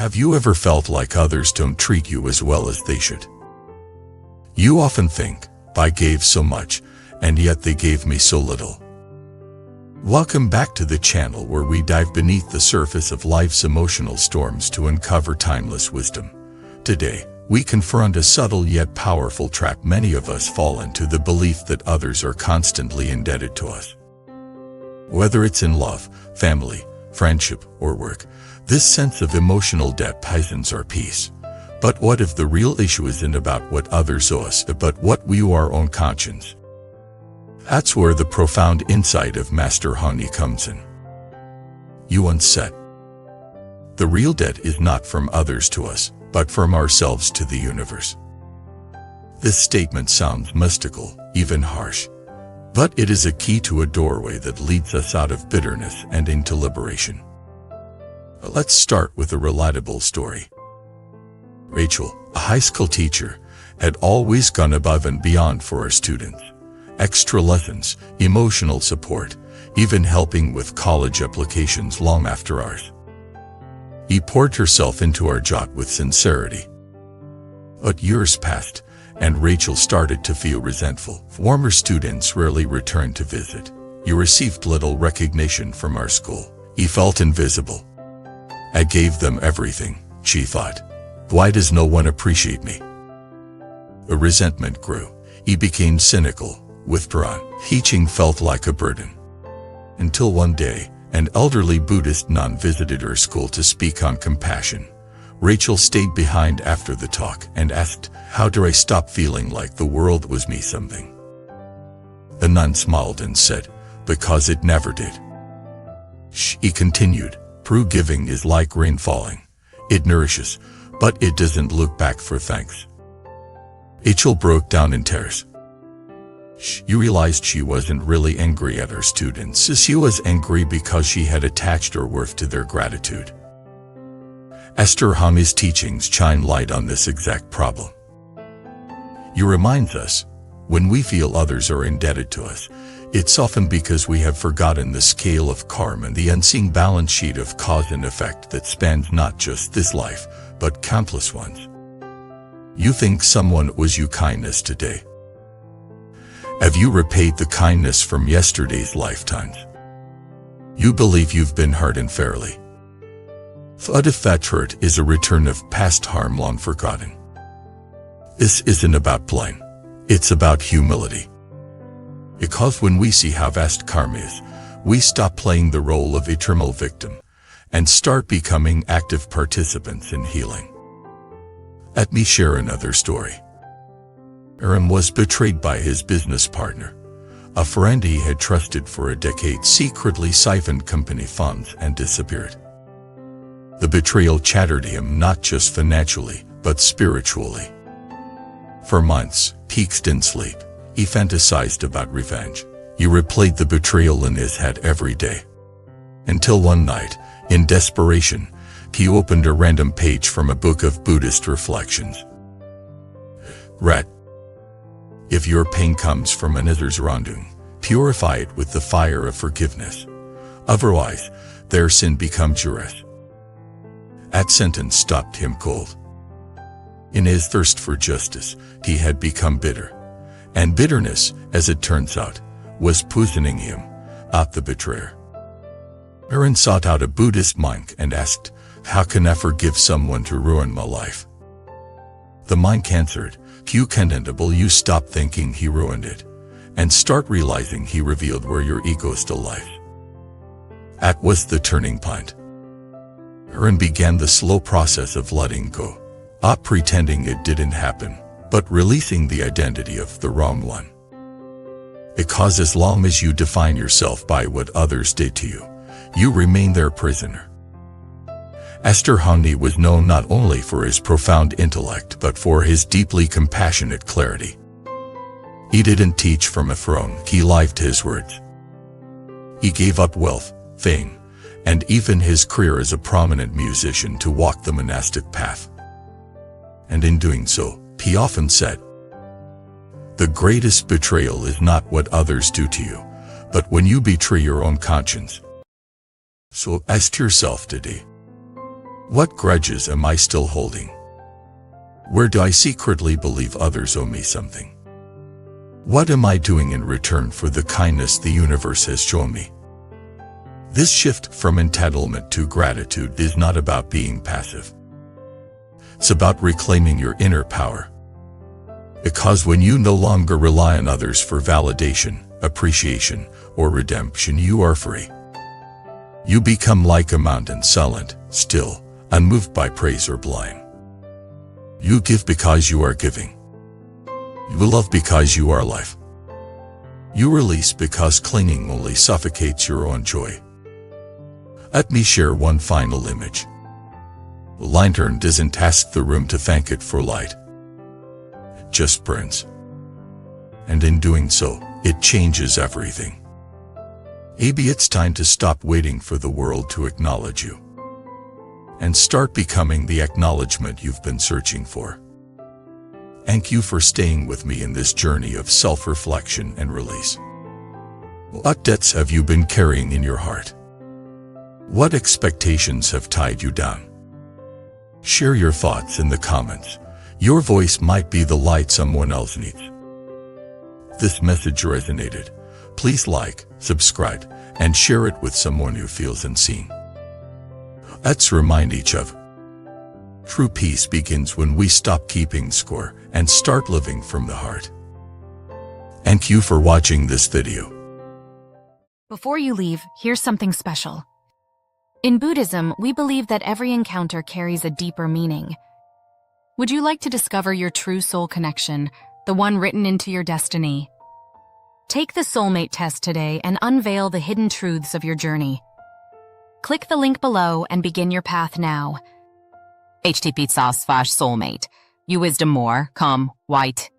Have you ever felt like others don't treat you as well as they should? You often think, I gave so much, and yet they gave me so little. Welcome back to the channel where we dive beneath the surface of life's emotional storms to uncover timeless wisdom. Today, we confront a subtle yet powerful trap many of us fall into: the belief that others are constantly indebted to us. Whether it's in love, family, friendship, or work, this sense of emotional debt poisons our peace. But what if the real issue isn't about what others owe us, but what we owe our own conscience? That's where the profound insight of Master Hongyi comes in. You once said, "The real debt is not from others to us, but from ourselves to the universe." This statement sounds mystical, even harsh, but it is a key to a doorway that leads us out of bitterness and into liberation. Let's start with a relatable story. Rachel, a high school teacher, had always gone above and beyond for her students. Extra lessons, emotional support, even helping with college applications long after hours. She poured herself into her job with sincerity. But years passed, and Rachel started to feel resentful. Former students rarely returned to visit. "You received little recognition from our school." He felt invisible. "I gave them everything," she thought. "Why does no one appreciate me?" The resentment grew. He became cynical, withdrawn. Teaching felt like a burden. Until one day, an elderly Buddhist nun visited her school to speak on compassion. Rachel stayed behind after the talk and asked, "How do I stop feeling like the world owes me something?" The nun smiled and said, "Because it never did." She continued, "True giving is like rain falling. It nourishes, but it doesn't look back for thanks." Rachel broke down in tears. She realized she wasn't really angry at her students. She was angry because she had attached her worth to their gratitude. Master Hongyi's teachings shine light on this exact problem. He reminds us, when we feel others are indebted to us, it's often because we have forgotten the scale of karma and the unseen balance sheet of cause and effect that spans not just this life, but countless ones. You think someone owes you kindness today. Have you repaid the kindness from yesterday's lifetimes? You believe you've been hurt unfairly. What if that hurt is a return of past harm long forgotten? This isn't about blame. It's about humility. Because when we see how vast karma is, we stop playing the role of eternal victim and start becoming active participants in healing. Let me share another story. Aaron was betrayed by his business partner. A friend he had trusted for a decade secretly siphoned company funds and disappeared. The betrayal shattered him not just financially, but spiritually. For months, he didn't sleep. He fantasized about revenge. He replayed the betrayal in his head every day. Until one night, in desperation, he opened a random page from a book of Buddhist reflections. Read, "If your pain comes from another's wrongdoing, purify it with the fire of forgiveness. Otherwise, their sin becomes yours." That sentence stopped him cold. In his thirst for justice, he had become bitter. And bitterness, as it turns out, was poisoning him, not the betrayer. Aaron sought out a Buddhist monk and asked, "How can I forgive someone to ruin my life?" The monk answered, "You can't until you stop thinking he ruined it, and start realizing he revealed where your ego still lies." That was the turning point. Aaron began the slow process of letting go, not pretending it didn't happen, but releasing the identity of the wrong one. Because as long as you define yourself by what others did to you, you remain their prisoner. Master Hongyi was known not only for his profound intellect but for his deeply compassionate clarity. He didn't teach from a throne, he lived his words. He gave up wealth, fame, and even his career as a prominent musician to walk the monastic path. And in doing so, he often said, "The greatest betrayal is not what others do to you, but when you betray your own conscience." So ask yourself today, What grudges am I still holding? Where do I secretly believe others owe me something? What am I doing in return for the kindness the universe has shown me? This shift from entitlement to gratitude is not about being passive. It's about reclaiming your inner power. Because when you no longer rely on others for validation, appreciation, or redemption, you are free. You become like a mountain, silent, still, unmoved by praise or blame. You give because you are giving. You love because you are life. You release because clinging only suffocates your own joy. Let me share one final image. The lantern doesn't ask the room to thank it for light. It just burns. And in doing so, it changes everything. Maybe it's time to stop waiting for the world to acknowledge you and start becoming the acknowledgement you've been searching for. Thank you for staying with me in this journey of self-reflection and release. What debts have you been carrying in your heart? What expectations have tied you down? Share your thoughts in the comments. Your voice might be the light someone else needs. If this message resonated, please like, subscribe, and share it with someone who feels unseen. Let's remind each other. True peace begins when we stop keeping score and start living from the heart. Thank you for watching this video. Before you leave, here's something special. In Buddhism, we believe that every encounter carries a deeper meaning. Would you like to discover your true soul connection, the one written into your destiny? Take the Soulmate Test today and unveil the hidden truths of your journey. Click the link below and begin your path now. http://soulmate. You wisdom more, come, white.